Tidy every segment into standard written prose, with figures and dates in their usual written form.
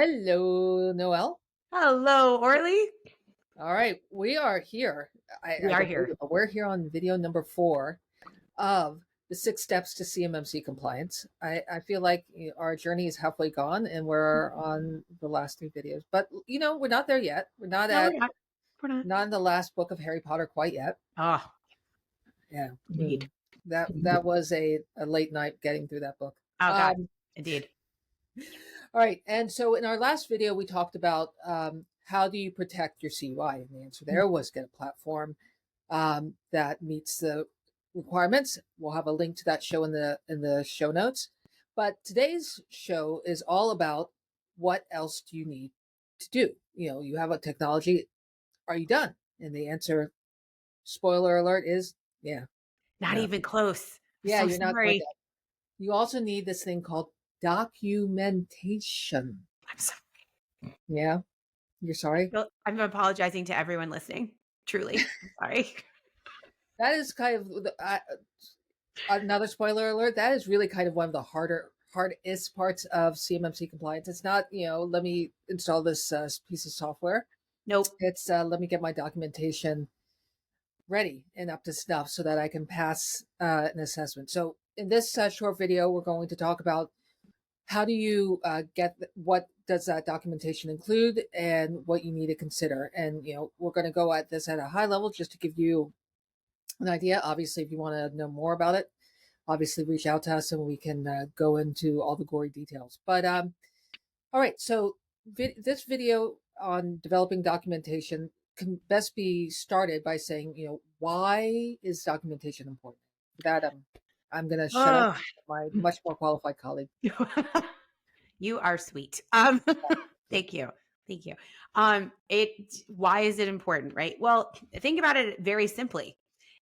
Hello, Noel. Hello, Orly. All right, we are here. We I are don't believe here. it, but we're here on video number 4 of the 6 steps to CMMC compliance. I feel like our journey is halfway gone and we're on the last 3 videos. But we're not there yet. We're not No, we're at not. We're not. not in the last book of Harry Potter quite yet. Oh, Yeah. indeed. That was a late night getting through that book. Oh, God. Indeed. All right. And so in our last video, we talked about how do you protect your CUI? And the answer there was get a platform that meets the requirements. We'll have a link to that show in the show notes. But today's show is all about what else do you need to do? You have a technology. Are you done? And the answer, spoiler alert, is yeah. Not No. even close. Yeah, So you're not sorry. quite done. You also need this thing called documentation. I'm sorry. Yeah, you're sorry. I'm apologizing to everyone listening. Truly. Sorry. That is kind of another spoiler alert. That is really kind of one of the hardest parts of CMMC compliance. It's not, let me install this piece of software. Nope. It's let me get my documentation ready and up to snuff so that I can pass an assessment. So in this short video, we're going to talk about how do you what does that documentation include and what you need to consider. And, we're going to go at this at a high level just to give you an idea. Obviously, if you want to know more about it, obviously reach out to us and we can go into all the gory details. But all right, so this video on developing documentation can best be started by saying, why is documentation important? For that, I'm going to shut up my much more qualified colleague. You are sweet. Thank you. Thank you. Why is it important, right? Well, think about it very simply.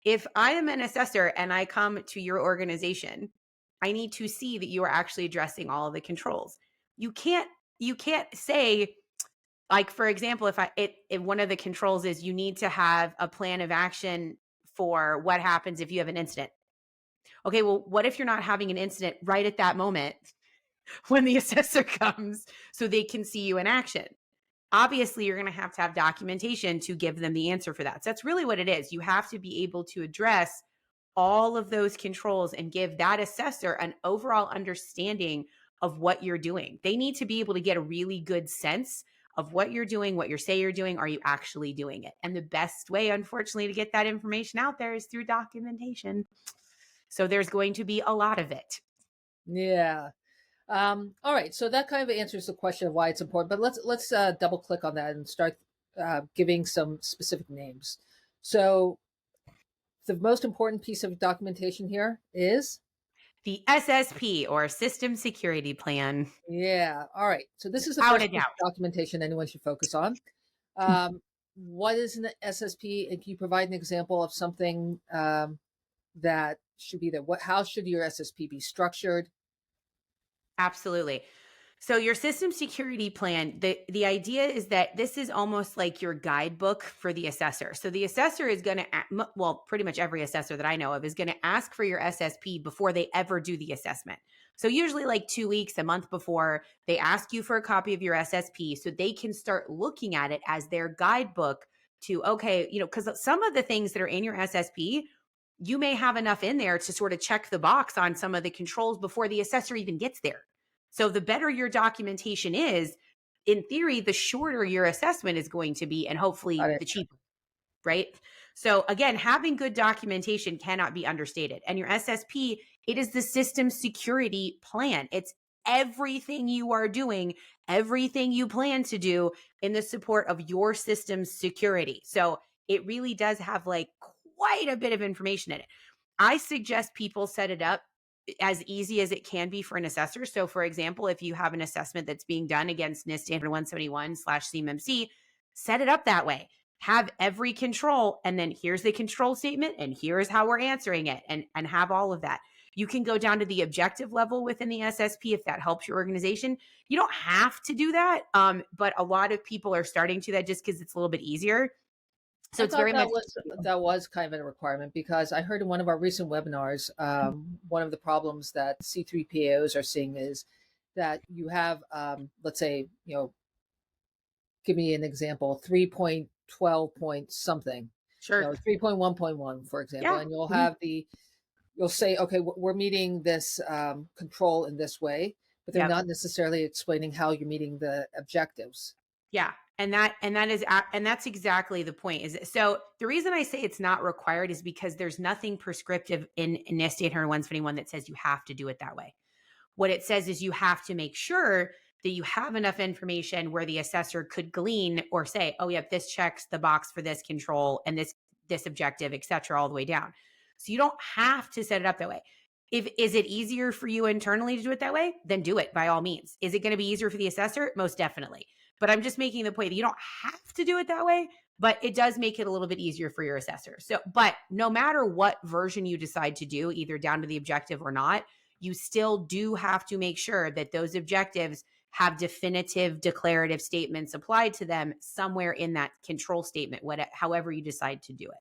If I am an assessor and I come to your organization, I need to see that you are actually addressing all of the controls. You can't say, like, for example, if one of the controls is you need to have a plan of action for what happens if you have an incident. Okay, well, what if you're not having an incident right at that moment when the assessor comes so they can see you in action? Obviously, you're going to have documentation to give them the answer for that. So that's really what it is. You have to be able to address all of those controls and give that assessor an overall understanding of what you're doing. They need to be able to get a really good sense of what you're doing, what you say you're doing. Are you actually doing it? And the best way, unfortunately, to get that information out there is through documentation. So there's going to be a lot of it. Yeah. All right. So that kind of answers the question of why it's important. But let's double click on that and start giving some specific names. So the most important piece of documentation here is the SSP, or System Security Plan. Yeah. All right. So this is the first piece of documentation anyone should focus on. What is an SSP? And can you provide an example of something that should be there? How should your SSP be structured? Absolutely. So your system security plan, the idea is that this is almost like your guidebook for the assessor. So the assessor is going to, well, pretty much every assessor that I know of is going to ask for your SSP before they ever do the assessment. So usually like 2 weeks, a month before, they ask you for a copy of your SSP so they can start looking at it as their guidebook to, okay, because some of the things that are in your SSP, you may have enough in there to sort of check the box on some of the controls before the assessor even gets there. So the better your documentation is, in theory, the shorter your assessment is going to be and hopefully the cheaper, right? So again, having good documentation cannot be understated. And your SSP, it is the system security plan. It's everything you are doing, everything you plan to do in the support of your system's security. So it really does have like quite a bit of information in it. I suggest people set it up as easy as it can be for an assessor. So for example, if you have an assessment that's being done against NIST standard 171/CMMC, set it up that way. Have every control, and then here's the control statement, and here's how we're answering it, and have all of that. You can go down to the objective level within the SSP if that helps your organization. You don't have to do that, but a lot of people are starting to that just because it's a little bit easier. So it's very much that was kind of a requirement, because I heard in one of our recent webinars, one of the problems that C3PAOs are seeing is that you have, let's say, give me an example, 3.12 point something, Sure. 3.1.1, for example, Yeah. and you'll Mhm. have you'll say, okay, we're meeting this control in this way, but they're Yep. not necessarily explaining how you're meeting the objectives. Yeah. And that's exactly the point. So the reason I say it's not required is because there's nothing prescriptive in NIST 800-171 that says you have to do it that way. What it says is you have to make sure that you have enough information where the assessor could glean or say, oh, yep, this checks the box for this control and this objective, et cetera, all the way down. So you don't have to set it up that way. If is it easier for you internally to do it that way? Then do it by all means. Is it going to be easier for the assessor? Most definitely. But I'm just making the point that you don't have to do it that way, but it does make it a little bit easier for your assessor. So, but no matter what version you decide to do, either down to the objective or not, you still do have to make sure that those objectives have definitive declarative statements applied to them somewhere in that control statement, however you decide to do it.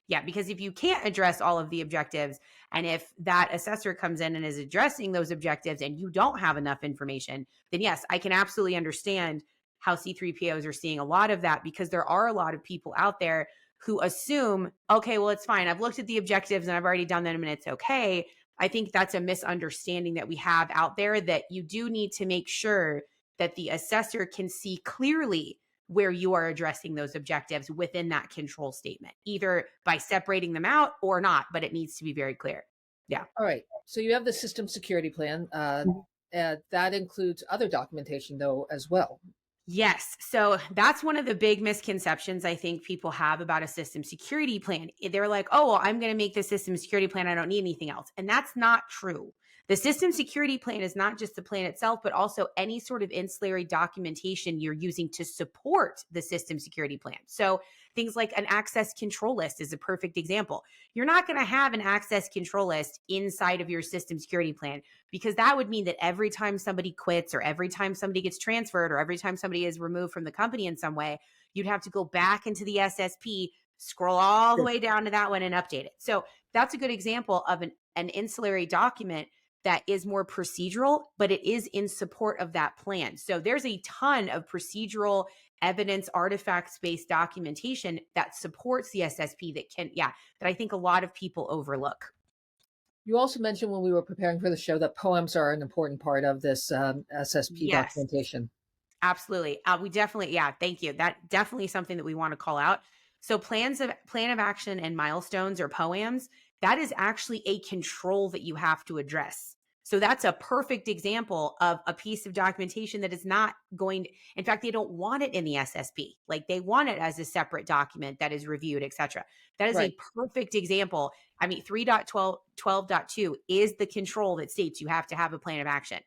Yeah, because if you can't address all of the objectives, and if that assessor comes in and is addressing those objectives and you don't have enough information, then yes, I can absolutely understand how C3POs are seeing a lot of that, because there are a lot of people out there who assume, okay, well, it's fine. I've looked at the objectives and I've already done them and it's okay. I think that's a misunderstanding that we have out there, that you do need to make sure that the assessor can see clearly where you are addressing those objectives within that control statement, either by separating them out or not, but it needs to be very clear. Yeah. All right. So you have the system security plan. That includes other documentation, though, as well. Yes. So that's one of the big misconceptions I think people have about a system security plan. They're like, oh, well, I'm going to make the system security plan. I don't need anything else. And that's not true. The system security plan is not just the plan itself, but also any sort of ancillary documentation you're using to support the system security plan. So things like an access control list is a perfect example. You're not going to have an access control list inside of your system security plan, because that would mean that every time somebody quits, or every time somebody gets transferred, or every time somebody is removed from the company in some way, you'd have to go back into the SSP, scroll all the Sure. way down to that one and update it. So that's a good example of an ancillary document that is more procedural, but it is in support of that plan. So there's a ton of procedural evidence artifacts-based documentation that supports the SSP that I think a lot of people overlook. You also mentioned when we were preparing for the show that POAMs are an important part of this SSP Yes. documentation. Absolutely. We definitely, yeah, thank you. That definitely something that we want to call out. So plan of action and milestones, or POAMs, that is actually a control that you have to address. So that's a perfect example of a piece of documentation that is not going to, in fact, they don't want it in the SSP. Like, they want it as a separate document that is reviewed, etc. That is Right. a perfect example. I mean, 3.12.2 is the control that states you have to have a plan of action.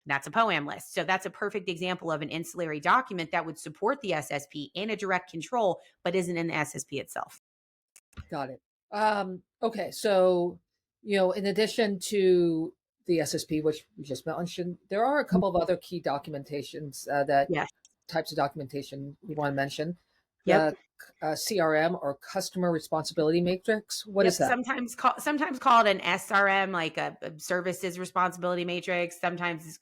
That's a POAM list. So that's a perfect example of an ancillary document that would support the SSP in a direct control, but isn't in the SSP itself. Got it. Okay. So, in addition to the SSP, which we just mentioned, there are a couple of other key documentations that Yes. types of documentation we want to mention. Yep. The CRM, or Customer Responsibility Matrix. What is Yep. that? Sometimes called an SRM, like a services responsibility matrix. Sometimes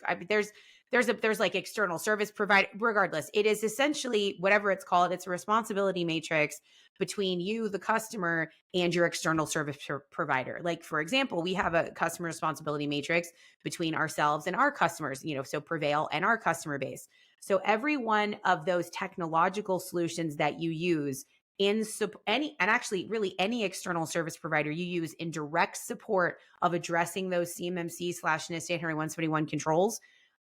there's like external service provider. Regardless, it is essentially whatever it's called. It's a responsibility matrix between you, the customer, and your external service provider. Like, for example, we have a customer responsibility matrix between ourselves and our customers. So Prevail and our customer base. So every one of those technological solutions that you use any external service provider you use in direct support of addressing those CMMC / NIST 800-171 controls,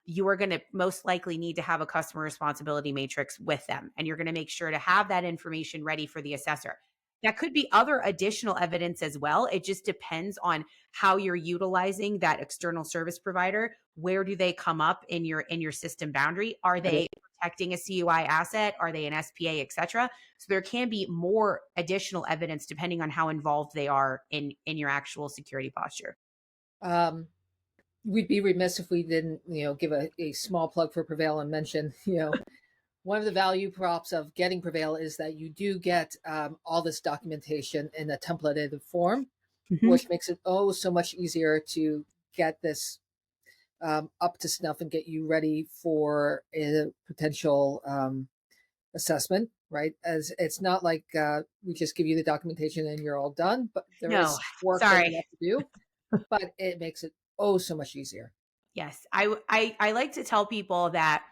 you are going to most likely need to have a customer responsibility matrix with them. And you're going to make sure to have that information ready for the assessor. That could be other additional evidence as well. It just depends on how you're utilizing that external service provider. Where do they come up in your system boundary? Are Got it. they protecting a CUI asset? Are they an SPA, et cetera? So there can be more additional evidence depending on how involved they are in your actual security posture. Um, we'd be remiss if we didn't, give a small plug for Prevail and mention, one of the value props of getting Prevail is that you do get all this documentation in a templated form, Mhm. which makes it so much easier to get this up to snuff and get you ready for a potential assessment, right? As it's not like we just give you the documentation and you're all done, but there No, is work that you sorry. have to do, but it makes it oh so much easier. Yes. I like to tell people that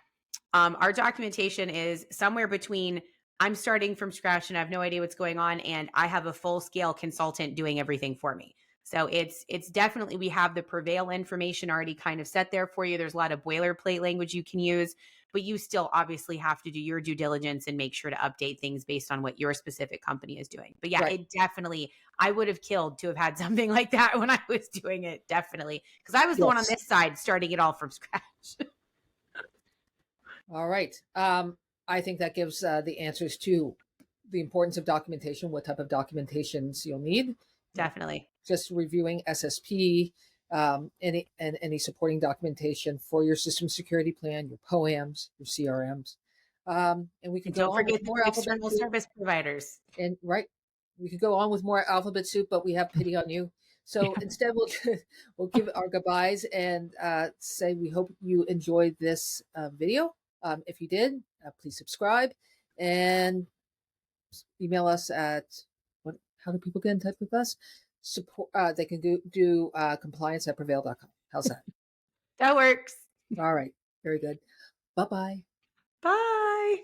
our documentation is somewhere between I'm starting from scratch and I have no idea what's going on, and I have a full scale consultant doing everything for me. So it's definitely, we have the Prevail information already kind of set there for you. There's a lot of boilerplate language you can use, but you still obviously have to do your due diligence and make sure to update things based on what your specific company is doing. But yeah, Right. it definitely, I would have killed to have had something like that when I was doing it, definitely, because I was the one on Yes. this side starting it all from scratch. All right. I think that gives the answers to the importance of documentation, what type of documentations you'll need. Definitely. Just reviewing SSP, any supporting documentation for your system security plan, your POAMs, your CRMs. And we could And go don't on with forget the more alphabet external soup. service providers. And right, we could go on with more alphabet soup, but we have pity on you. So instead, we'll give our goodbyes and say we hope you enjoyed this video. If you did, please subscribe and email us at what? How do people get in touch with us? Support. They can do compliance at prevail.com. How's that? That works. All right. Very good. Bye-bye. Bye.